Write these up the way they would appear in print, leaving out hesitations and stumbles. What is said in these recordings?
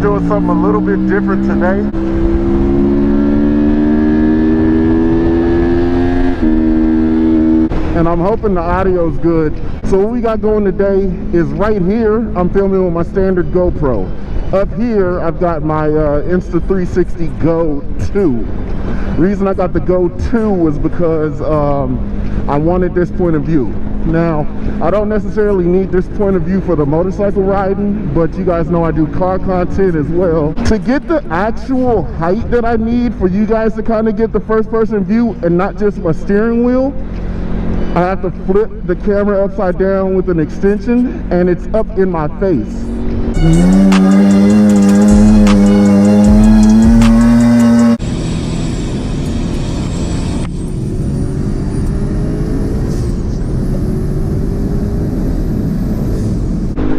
doing something a little bit different today. And I'm hoping the audio's good. So what we got going today is right here, I'm filming with my standard GoPro. Up here, I've got my Insta360 Go 2. The reason I got the Go 2 was because I wanted this point of view. Now, I don't necessarily need this point of view for the motorcycle riding, but you guys know I do car content as well. To get the actual height that I need for you guys to kind of get the first person view and not just my steering wheel, I have to flip the camera upside down with an extension, and it's up in my face.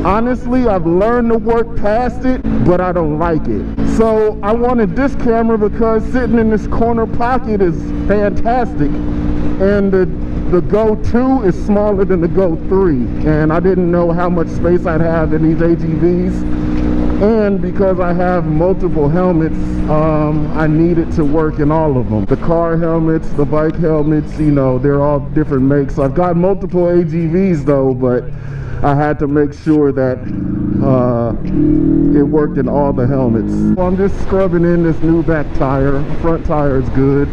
Honestly, I've learned to work past it, but I don't like it. So I wanted this camera because sitting in this corner pocket is fantastic. And the Go 2 is smaller than the Go 3. And I didn't know how much space I'd have in these AGVs. And because I have multiple helmets, I needed to work in all of them. The car helmets, the bike helmets, you know, they're all different makes. So I've got multiple AGVs though, but I had to make sure that it worked in all the helmets. So I'm just scrubbing in this new back tire. Front tire is good.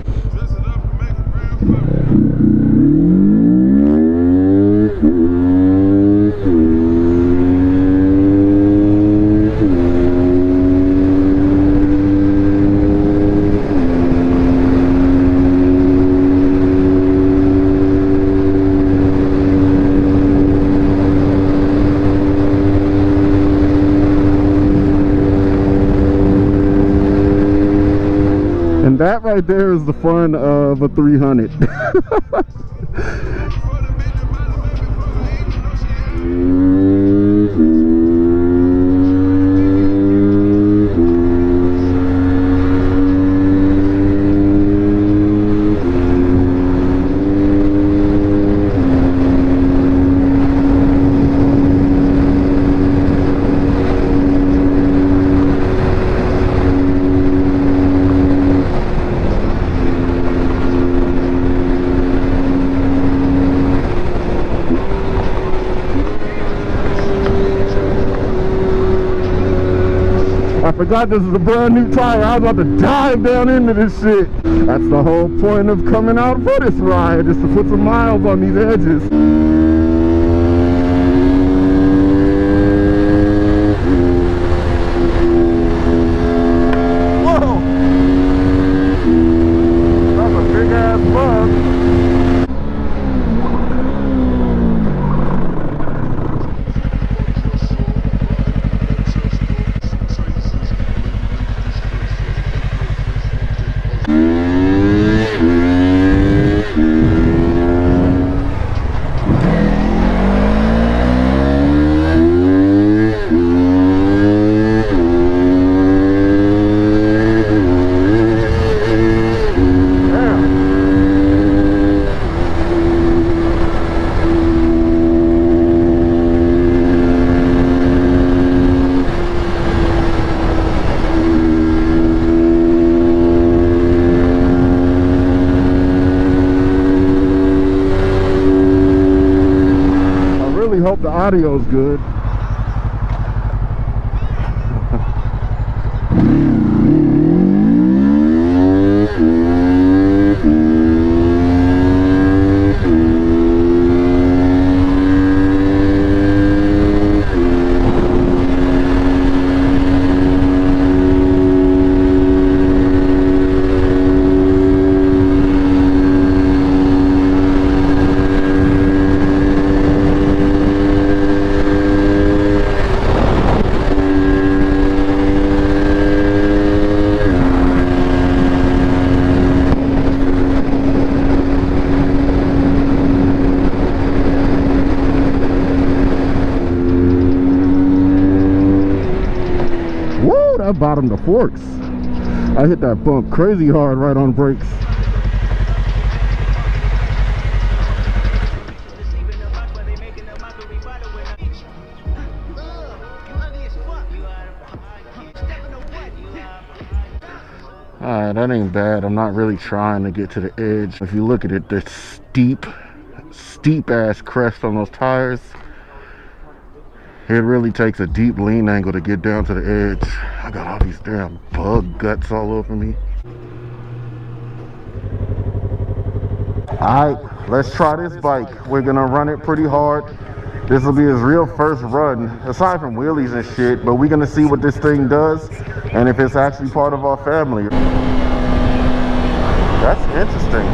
That right there is the fun of a 300. I forgot this is a brand new tire. I was about to dive down into this shit. That's the whole point of coming out for this ride, is to put some miles on these edges. Whoa! That's a big ass bug. Hope the audio's good. I bottomed the forks. I hit that bump crazy hard right on brakes. Alright, that ain't bad. I'm not really trying to get to the edge. If you look at it, the steep ass crest on those tires. It really takes a deep lean angle to get down to the edge. I got all these damn bug guts all over me. Alright, let's try this bike. We're gonna run it pretty hard. This will be his real first run, aside from wheelies and shit, but we're gonna see what this thing does and if it's actually part of our family. That's interesting.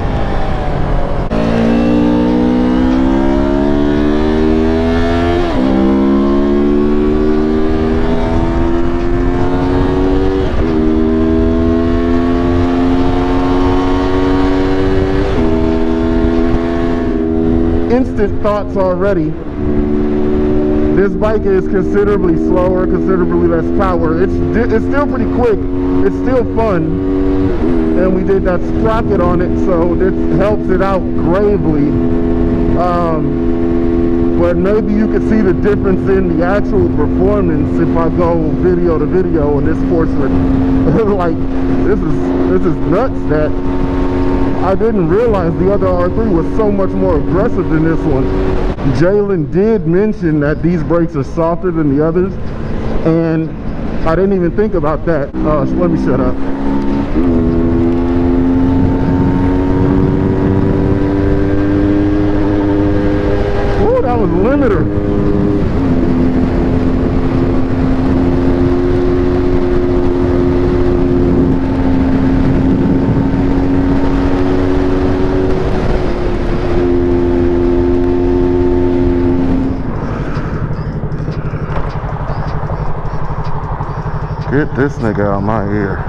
Instant thoughts already. This bike is considerably slower, considerably less power. It's still pretty quick. It's still fun, and we did that sprocket on it, so this helps it out gravely. But maybe you could see the difference in the actual performance if I go video to video on this portion. Like this is nuts that I didn't realize the other R3 was so much more aggressive than this one. Jalen did mention that these brakes are softer than the others, and I didn't even think about that. Let me shut up. Oh, that was limiter. Get this nigga out of my ear.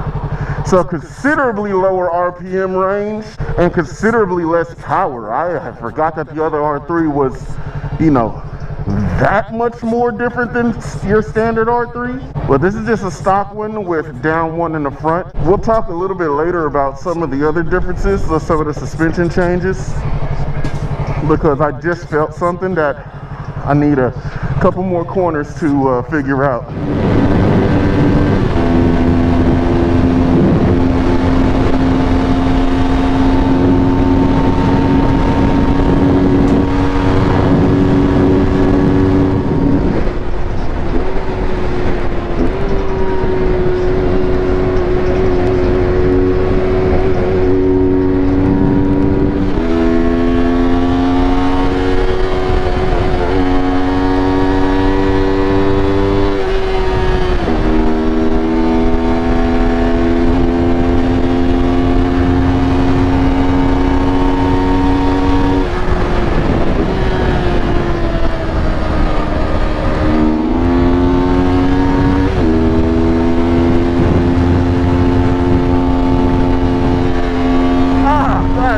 So considerably lower RPM range and considerably less power. I had forgot that the other R3 was, you know, that much more different than your standard R3. But this is just a stock one with down one in the front. We'll talk a little bit later about some of the other differences, some of the suspension changes, because I just felt something that I need a couple more corners to figure out.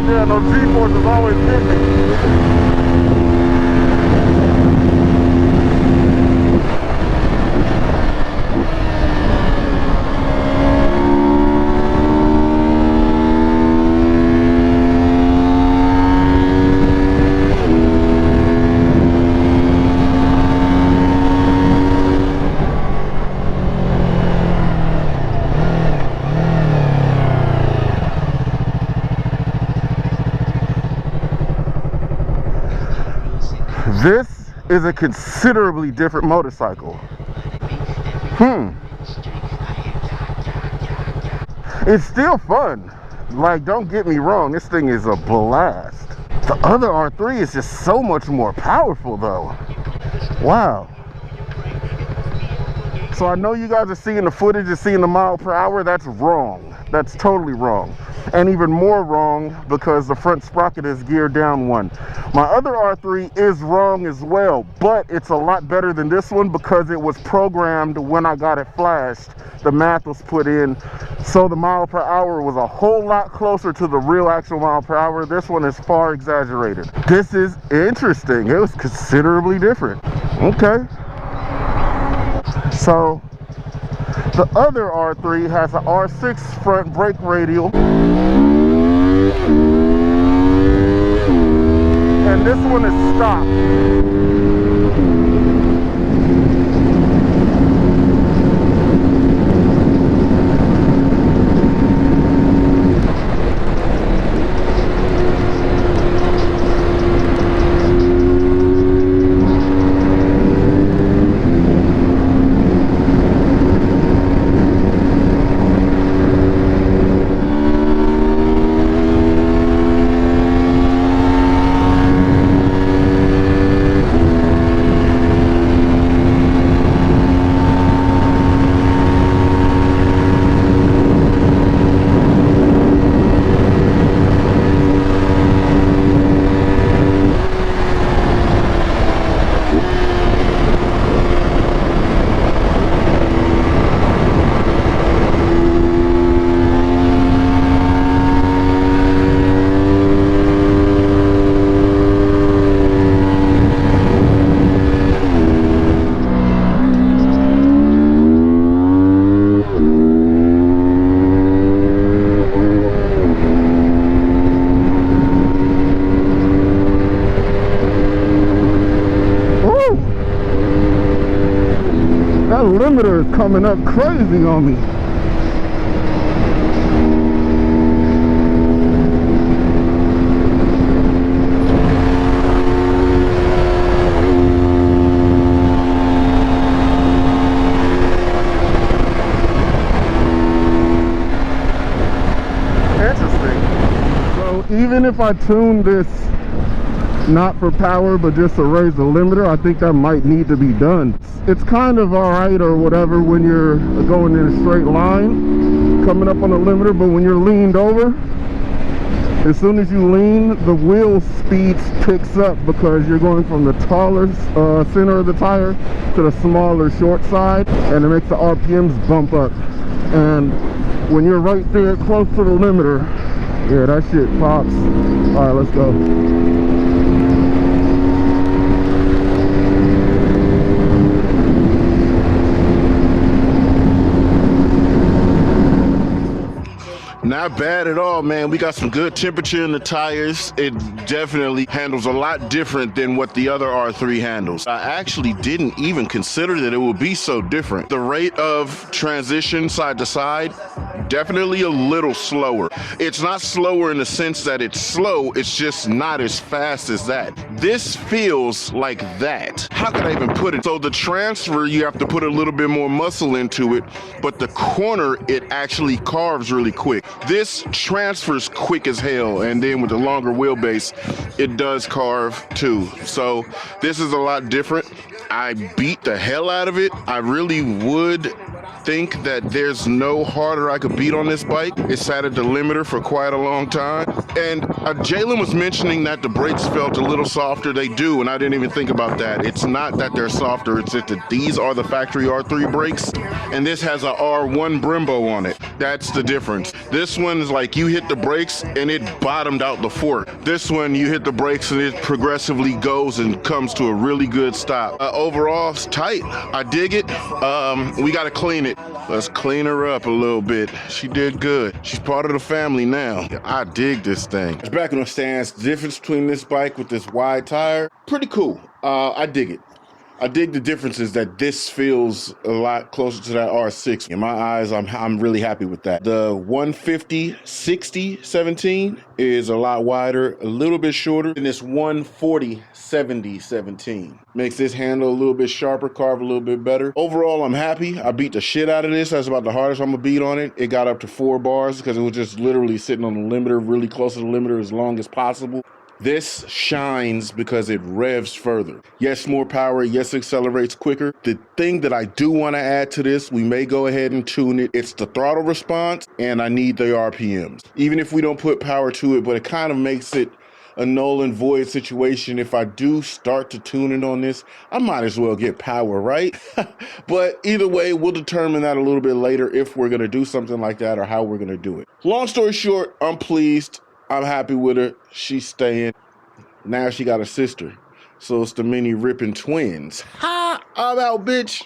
Yeah, those G-forces always hit me. This is a considerably different motorcycle. It's still fun. Like, don't get me wrong, this thing is a blast. The other R3 is just so much more powerful though. Wow. So I know you guys are seeing the footage and seeing the mile per hour. That's wrong. That's totally wrong. And even more wrong because the front sprocket is geared down one. My other R3 is wrong as well, but it's a lot better than this one because it was programmed when I got it flashed. The math was put in, so the mile per hour was a whole lot closer to the real actual mile per hour. This one is far exaggerated. This is interesting. It was considerably different. Okay. So the other R3 has an R6 front brake radial, and this one is stock. limiter is coming up crazy on me. Even if I tune this not for power but just to raise the limiter, I think that might need to be done. It's kind of alright or whatever when you're going in a straight line coming up on the limiter, but when you're leaned over, as soon as you lean, the wheel speed picks up because you're going from the taller center of the tire to the smaller short side, and it makes the RPMs bump up. And when you're right there close to the limiter, yeah, that shit pops. All right, let's go. Not bad at all, man. We got some good temperature in the tires. It definitely handles a lot different than what the other R3 handles. I actually didn't even consider that it would be so different. The rate of transition side to side, definitely a little slower. It's not slower in the sense that it's slow, it's just not as fast as that. This feels like that. How can I even put it? So the transfer, you have to put a little bit more muscle into it, but the corner, it actually carves really quick. This transfers quick as hell, and then with the longer wheelbase, it does carve too. So this is a lot different. I beat the hell out of it. I really would think that there's no harder I could beat on this bike. It sat at the limiter for quite a long time. And Jalen was mentioning that the brakes felt a little softer. They do, and I didn't even think about that. It's not that they're softer, it's that these are the factory R3 brakes, and this has a R1 Brembo on it. That's the difference. This one is like you hit the brakes and it bottomed out the fork. This one, you hit the brakes and it progressively goes and comes to a really good stop. Overall, it's tight. I dig it. We gotta clean it. Let's clean her up a little bit. She did good. She's part of the family now. I dig this thing. It's back on the stands. The difference between this bike with this wide tire, pretty cool. I dig it. I dig the differences that this feels a lot closer to that R6. In my eyes, I'm really happy with that. The 150/60/17 is a lot wider, a little bit shorter than this 140/70/17. Makes this handle a little bit sharper, carve a little bit better. Overall, I'm happy. I beat the shit out of this. That's about the hardest I'm gonna beat on it. It got up to 4 bars because it was just literally sitting on the limiter, really close to the limiter as long as possible. This shines because it revs further. Yes, more power. Yes, accelerates quicker. The thing that I do want to add to this, we may go ahead and tune it. It's the throttle response, and I need the RPMs. Even if we don't put power to it, but it kind of makes it a null and void situation. If I do start to tune it on this, I might as well get power, right? But either way, we'll determine that a little bit later if we're going to do something like that or how we're going to do it. Long story short, I'm pleased. I'm happy with her. She's staying. Now she got a sister. So it's the mini ripping twins. Ha! I'm out, bitch.